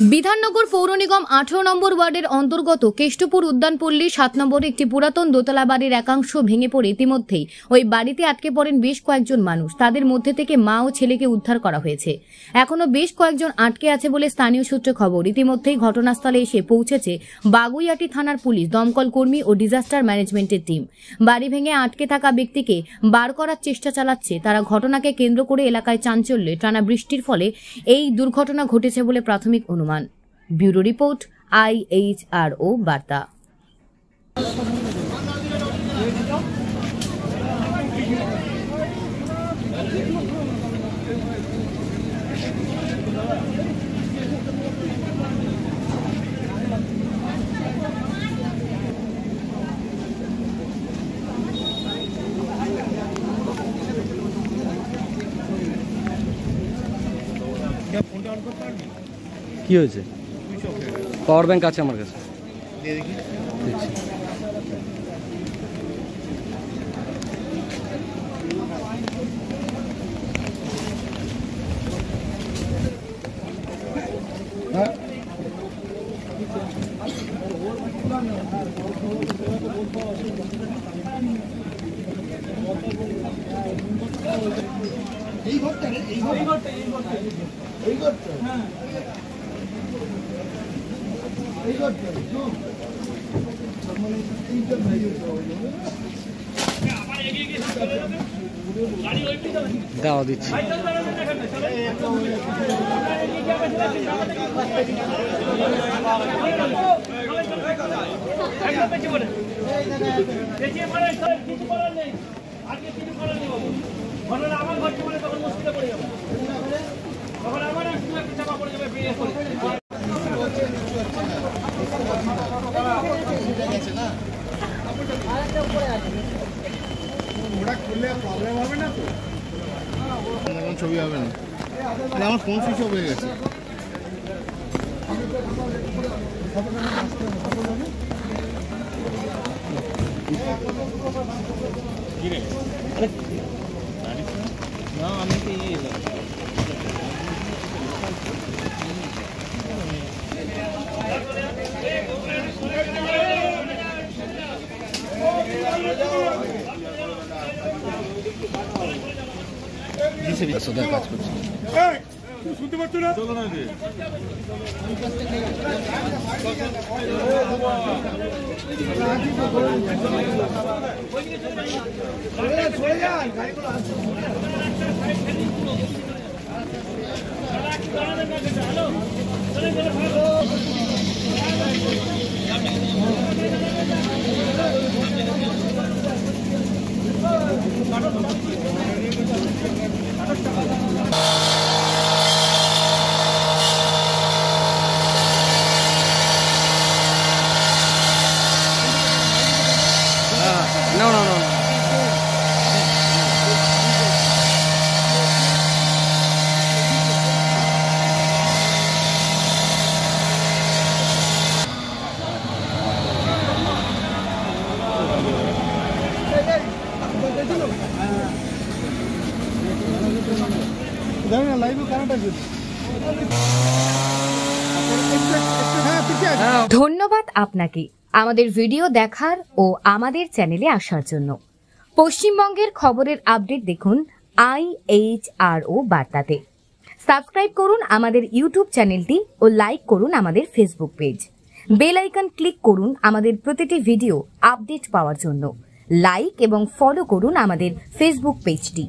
বিধাননগর পৌর নিগম 18 নম্বর ওয়ার্ডের অন্তর্গত কেষ্টপুর উদ্যানপল্লী 7 নম্বরে একটি পুরাতন দোতলা বাড়ির একাংশ ভেঙে পড়ে ইতিমধ্যেই ওই বাড়িতে আটকে পড়েন বেশ কয়েকজন মানুষ। তাদের মধ্যে থেকে মা ও ছেলেকে উদ্ধার করা হয়েছে। এখনো বেশ কয়েকজন আটকে আছে বলে স্থানীয় সূত্রে খবর। ইতিমধ্যেই ঘটনাস্থলে এসে পৌঁছেছে বাগুইআটি থানার পুলিশ, দমকল কর্মী ও ডিজাস্টার ম্যানেজমেন্টের টিম। বাড়ি ভেঙে আটকে থাকা ব্যক্তিকে বার করার চেষ্টা চালাচ্ছে তারা। ঘটনাকে কেন্দ্র করে এলাকায় চাঞ্চল্যে টানা বৃষ্টির ফলে এই দুর্ঘটনা ঘটেছে বলে প্রাথমিক অনুমান। ব্যুরো রিপোর্ট, IHRO বার্তা। কি হয়েছে? পাওয়ার ব্যাংক আছে আমার কাছে। এই ঘরটা হ্যাঁ দাও দিচ্ছি। আমার ঘরটা মানে তখন মুশকিলে পড়ে যাবে, তখন আমার একটু চাপা পড়ে যাবে। প্রবলেম হবে না তো, ছবি হবে না। আমার ফোন সুইচ অফ হয়ে গেছে। না আমি তো কাজ করছি। শুনতে পাচ্ছ না? No. ধন্যবাদ আপনাকে আমাদের ভিডিও দেখার ও আমাদের চ্যানেলে আসার জন্য। পশ্চিমবঙ্গের খবরের আপডেট দেখুন IHRO বার্তাতে। সাবস্ক্রাইব করুন আমাদের ইউটিউব চ্যানেলটি ও লাইক করুন আমাদের Facebook page. Bell icon click করুন আমাদের প্রতিটি ভিডিও আপডেট পাওয়ার জন্য। লাইক এবং ফলো করুন আমাদের ফেসবুক পেজটি।